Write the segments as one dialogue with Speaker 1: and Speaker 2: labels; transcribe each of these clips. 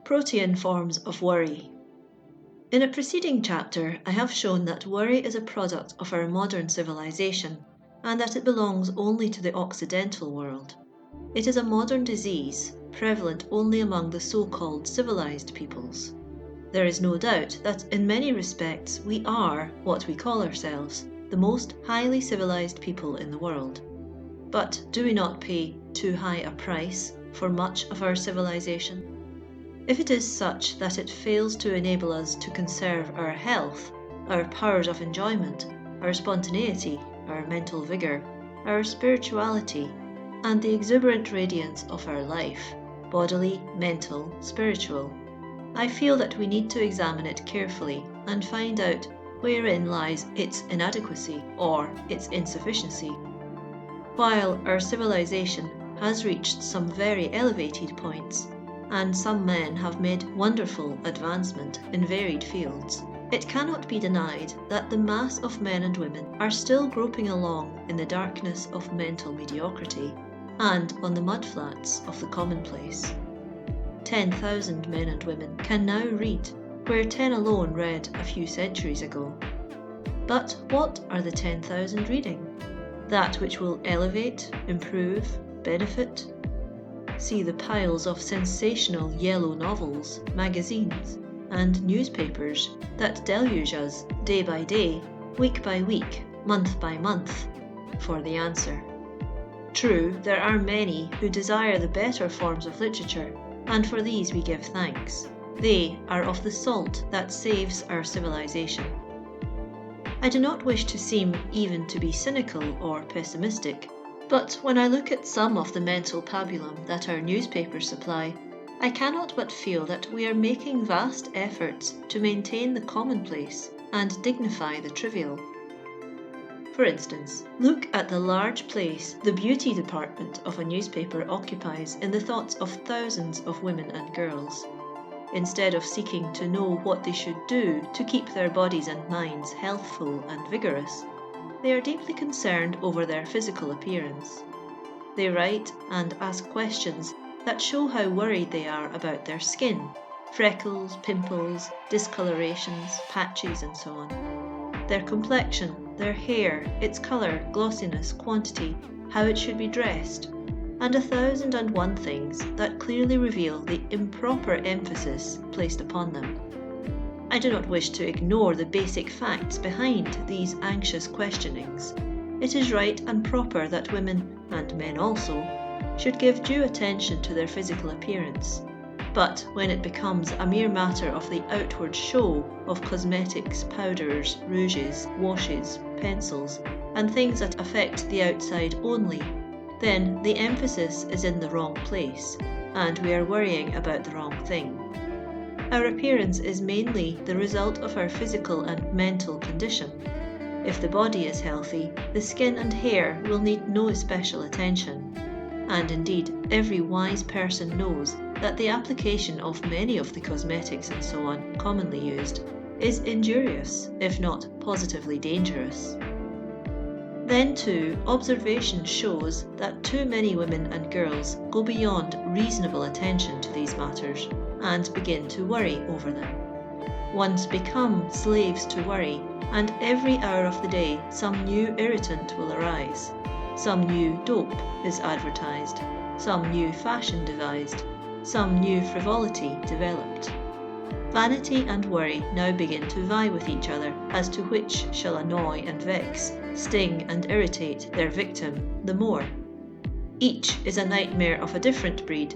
Speaker 1: Protean forms of worry. In a preceding chapter, I have shown that worry is a product of our modern civilization and that it belongs only to the Occidental world. It is a modern disease, prevalent only among the so-called civilized peoples. There is no doubt that in many respects we are what we call ourselves, the most highly civilized people in the world. But do we not pay too high a price for much of our civilization? If it is such that it fails to enable us to conserve our health, our powers of enjoyment, our spontaneity, our mental vigour, our spirituality, and the exuberant radiance of our life, bodily, mental, spiritual, I feel that we need to examine it carefully and find out wherein lies its inadequacy or its insufficiency. While our civilization has reached some very elevated points, and some men have made wonderful advancement in varied fields, it cannot be denied that the mass of men and women are still groping along in the darkness of mental mediocrity and on the mudflats of the commonplace. 10,000 men and women can now read, where 10 alone read a few centuries ago. But what are the 10,000 reading? That which will elevate, improve, benefit? See the piles of sensational yellow novels, magazines, and newspapers that deluge us day by day, week by week, month by month, for the answer. True, there are many who desire the better forms of literature, and for these we give thanks. They are of the salt that saves our civilization. I do not wish to seem even to be cynical or pessimistic, but when I look at some of the mental pabulum that our newspapers supply, I cannot but feel that we are making vast efforts to maintain the commonplace and dignify the trivial. For instance, look at the large place the beauty department of a newspaper occupies in the thoughts of thousands of women and girls. Instead of seeking to know what they should do to keep their bodies and minds healthful and vigorous, they are deeply concerned over their physical appearance. They write and ask questions that show how worried they are about their skin, freckles, pimples, discolorations, patches, and so on. Their complexion, their hair, its colour, glossiness, quantity, how it should be dressed, and 1,001 things that clearly reveal the improper emphasis placed upon them. I do not wish to ignore the basic facts behind these anxious questionings. It is right and proper that women, and men also, should give due attention to their physical appearance. But when it becomes a mere matter of the outward show of cosmetics, powders, rouges, washes, pencils, and things that affect the outside only, then the emphasis is in the wrong place, and we are worrying about the wrong thing. Our appearance is mainly the result of our physical and mental condition. If the body is healthy, the skin and hair will need no special attention. And indeed, every wise person knows that the application of many of the cosmetics and so on commonly used is injurious, if not positively dangerous. Then too, observation shows that too many women and girls go beyond reasonable attention to these matters and begin to worry over them. Once become slaves to worry, and every hour of the day some new irritant will arise. Some new dope is advertised, some new fashion devised, some new frivolity developed. Vanity and worry now begin to vie with each other as to which shall annoy and vex, sting and irritate their victim the more. Each is a nightmare of a different breed,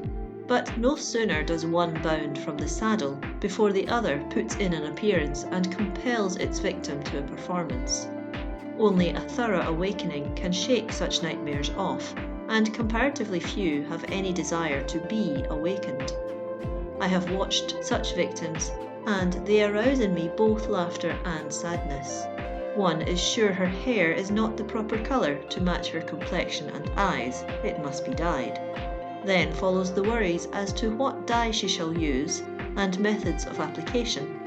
Speaker 1: but no sooner does one bound from the saddle before the other puts in an appearance and compels its victim to a performance. Only a thorough awakening can shake such nightmares off, and comparatively few have any desire to be awakened. I have watched such victims, and they arouse in me both laughter and sadness. One is sure her hair is not the proper colour to match her complexion and eyes, it must be dyed. Then follows the worries as to what dye she shall use and methods of application.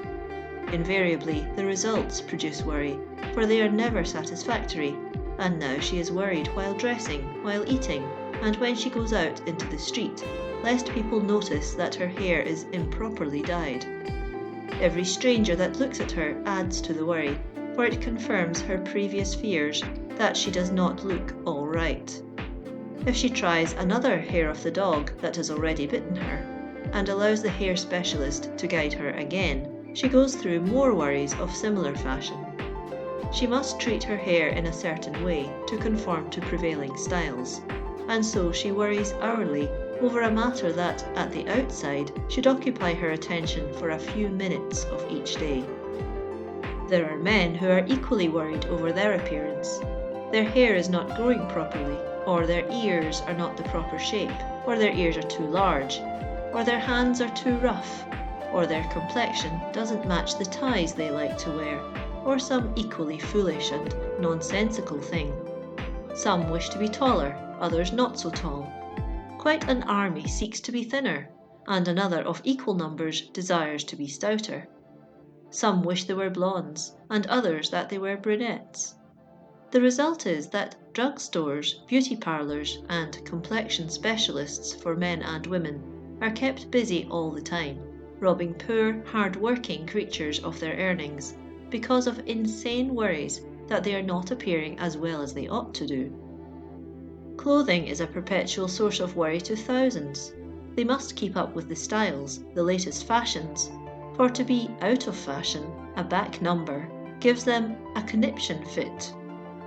Speaker 1: Invariably, the results produce worry, for they are never satisfactory, and now she is worried while dressing, while eating, and when she goes out into the street, lest people notice that her hair is improperly dyed. Every stranger that looks at her adds to the worry, for it confirms her previous fears that she does not look all right. If she tries another hair of the dog that has already bitten her, and allows the hair specialist to guide her again, she goes through more worries of similar fashion. She must treat her hair in a certain way to conform to prevailing styles, and so she worries hourly over a matter that, at the outside, should occupy her attention for a few minutes of each day. There are men who are equally worried over their appearance. Their hair is not growing properly, or their ears are not the proper shape, or their ears are too large, or their hands are too rough, or their complexion doesn't match the ties they like to wear, or some equally foolish and nonsensical thing. Some wish to be taller, others not so tall. Quite an army seeks to be thinner, and another of equal numbers desires to be stouter. Some wish they were blondes, and others that they were brunettes. The result is that drugstores, beauty parlours, and complexion specialists for men and women are kept busy all the time, robbing poor, hard-working creatures of their earnings because of insane worries that they are not appearing as well as they ought to do. Clothing is a perpetual source of worry to thousands. They must keep up with the styles, the latest fashions, for to be out of fashion, a back number, gives them a conniption fit.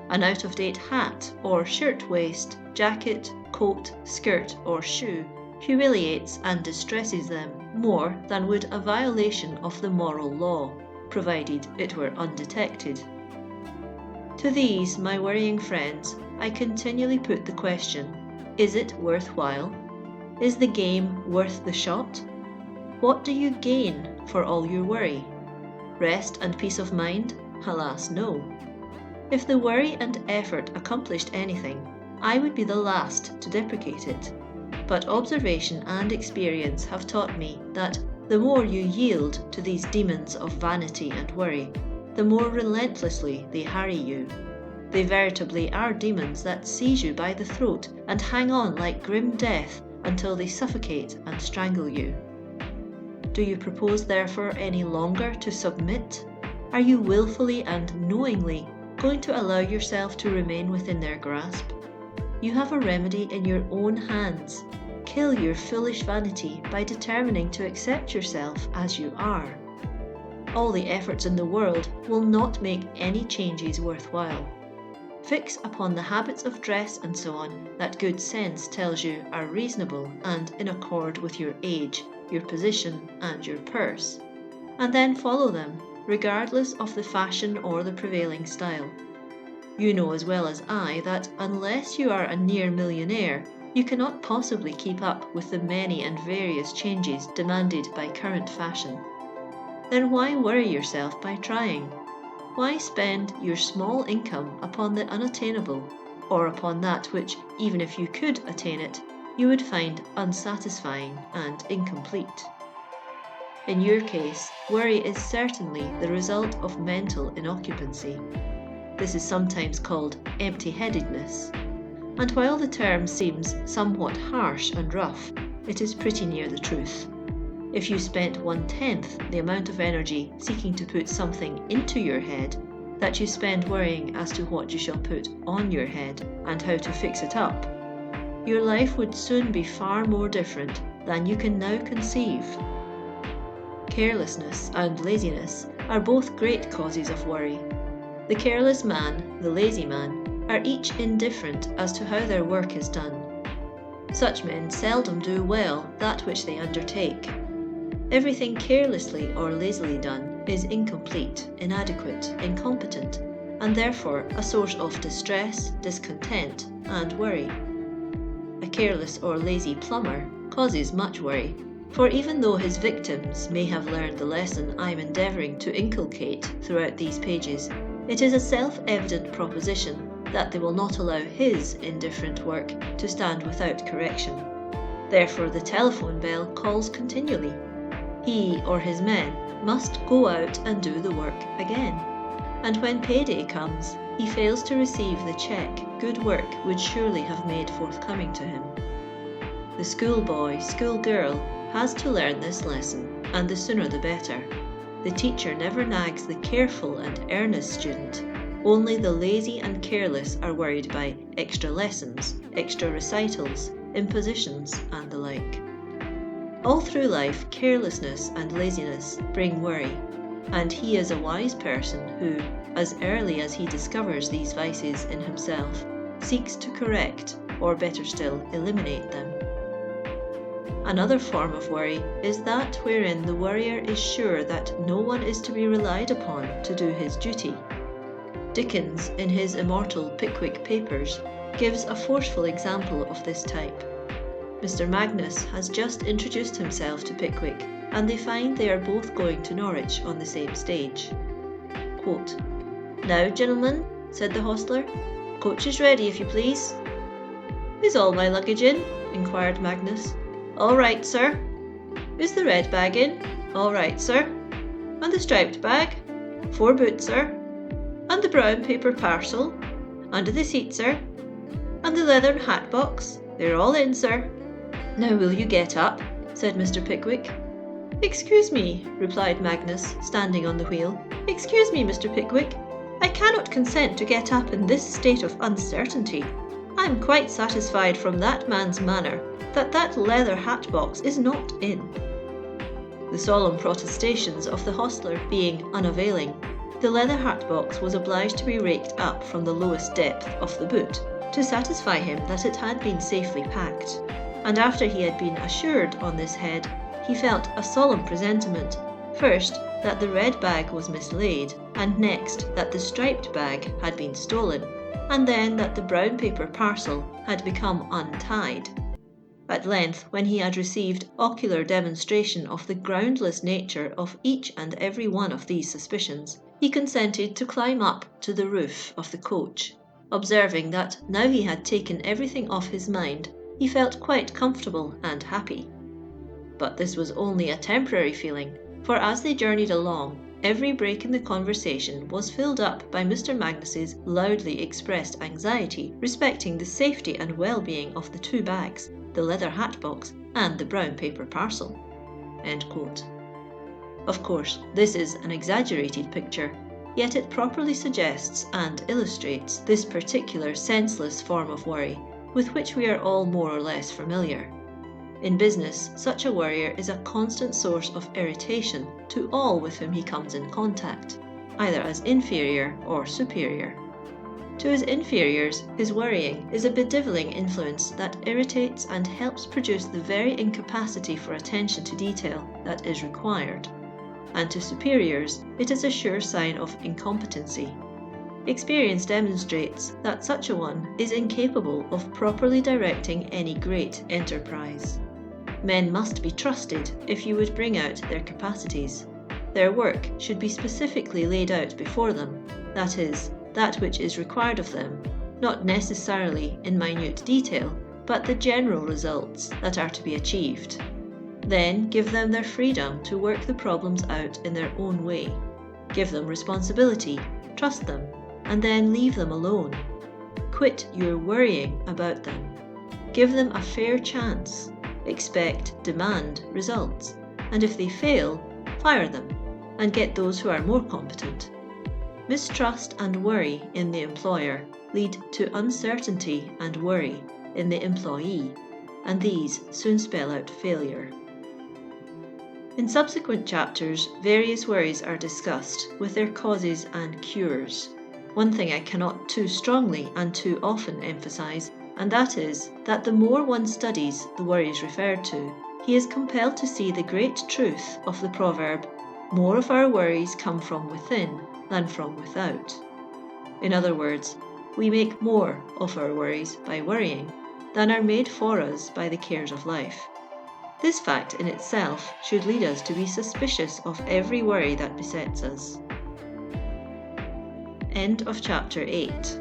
Speaker 1: An out-of-date hat or shirt-waist, jacket, coat, skirt or shoe humiliates and distresses them more than would a violation of the moral law, provided it were undetected. To these, my worrying friends, I continually put the question, is it worthwhile? Is the game worth the shot? What do you gain for all your worry? Rest and peace of mind? Alas, no. If the worry and effort accomplished anything, I would be the last to deprecate it. But observation and experience have taught me that the more you yield to these demons of vanity and worry, the more relentlessly they harry you. They veritably are demons that seize you by the throat and hang on like grim death until they suffocate and strangle you. Do you propose therefore any longer to submit? Are you willfully and knowingly going to allow yourself to remain within their grasp? You have a remedy in your own hands. Kill your foolish vanity by determining to accept yourself as you are. All the efforts in the world will not make any changes worthwhile. Fix upon the habits of dress and so on that good sense tells you are reasonable and in accord with your age, your position, and your purse, and then follow them, regardless of the fashion or the prevailing style. You know as well as I that unless you are a near millionaire, you cannot possibly keep up with the many and various changes demanded by current fashion. Then why worry yourself by trying? Why spend your small income upon the unattainable, or upon that which, even if you could attain it, you would find unsatisfying and incomplete? In your case, worry is certainly the result of mental inoccupancy. This is sometimes called empty-headedness, and while the term seems somewhat harsh and rough, it is pretty near the truth. If you spent 1/10 the amount of energy seeking to put something into your head that you spend worrying as to what you shall put on your head and how to fix it up, your life would soon be far more different than you can now conceive. Carelessness and laziness are both great causes of worry. The careless man, the lazy man, are each indifferent as to how their work is done. Such men seldom do well that which they undertake. Everything carelessly or lazily done is incomplete, inadequate, incompetent, and therefore a source of distress, discontent, and worry. A careless or lazy plumber causes much worry, for even though his victims may have learned the lesson I'm endeavouring to inculcate throughout these pages, it is a self-evident proposition that they will not allow his indifferent work to stand without correction. Therefore the telephone bell calls continually. He or his men must go out and do the work again. And when payday comes, he fails to receive the cheque good work would surely have made forthcoming to him. The schoolboy, schoolgirl has to learn this lesson, and the sooner the better. The teacher never nags the careful and earnest student. Only the lazy and careless are worried by extra lessons, extra recitals, impositions, and the like. All through life, carelessness and laziness bring worry, and he is a wise person who, as early as he discovers these vices in himself, seeks to correct, or better still, eliminate them. Another form of worry is that wherein the worrier is sure that no one is to be relied upon to do his duty. Dickens, in his immortal Pickwick Papers, gives a forceful example of this type. Mr. Magnus has just introduced himself to Pickwick, and they find they are both going to Norwich on the same stage. Quote, "Now, gentlemen," said the hostler, "coach is ready, if you please." "Is all my luggage in?" inquired Magnus. "All right, sir." "Is the red bag in?" "All right, sir." "And the striped bag?" "4 boots, sir." "And the brown paper parcel?" "Under the seat, sir." "And the leathern hat box?" "They're all in, sir." "Now will you get up?" said Mr. Pickwick. "Excuse me," replied Magnus, standing on the wheel. "Excuse me, Mr. Pickwick. I cannot consent to get up in this state of uncertainty. I am quite satisfied from that man's manner that leather hat box is not in." The solemn protestations of the hostler being unavailing, the leather hat box was obliged to be raked up from the lowest depth of the boot to satisfy him that it had been safely packed, and after he had been assured on this head, he felt a solemn presentiment, first that the red bag was mislaid, and next that the striped bag had been stolen, and then that the brown paper parcel had become untied. At length, when he had received ocular demonstration of the groundless nature of each and every one of these suspicions, he consented to climb up to the roof of the coach, observing that now he had taken everything off his mind, he felt quite comfortable and happy. But this was only a temporary feeling, for as they journeyed along, every break in the conversation was filled up by Mr. Magnus's loudly expressed anxiety respecting the safety and well-being of the 2 bags, the leather hat box, and the brown paper parcel. End quote. Of course, this is an exaggerated picture, yet it properly suggests and illustrates this particular senseless form of worry with which we are all more or less familiar. In business, such a worrier is a constant source of irritation to all with whom he comes in contact, either as inferior or superior. To his inferiors, his worrying is a bedeviling influence that irritates and helps produce the very incapacity for attention to detail that is required, and to superiors, it is a sure sign of incompetency. Experience demonstrates that such a one is incapable of properly directing any great enterprise. Men must be trusted if you would bring out their capacities. Their work should be specifically laid out before them, that is, that which is required of them, not necessarily in minute detail, but the general results that are to be achieved. Then give them their freedom to work the problems out in their own way. Give them responsibility, trust them, and then leave them alone. Quit your worrying about them. Give them a fair chance. Expect, demand results, and if they fail, fire them, and get those who are more competent. Mistrust and worry in the employer lead to uncertainty and worry in the employee, and these soon spell out failure. In subsequent chapters, various worries are discussed with their causes and cures. One thing I cannot too strongly and too often emphasize, and that is that the more one studies the worries referred to, he is compelled to see the great truth of the proverb, "More of our worries come from within than from without." In other words, we make more of our worries by worrying than are made for us by the cares of life. This fact in itself should lead us to be suspicious of every worry that besets us. End of chapter 8.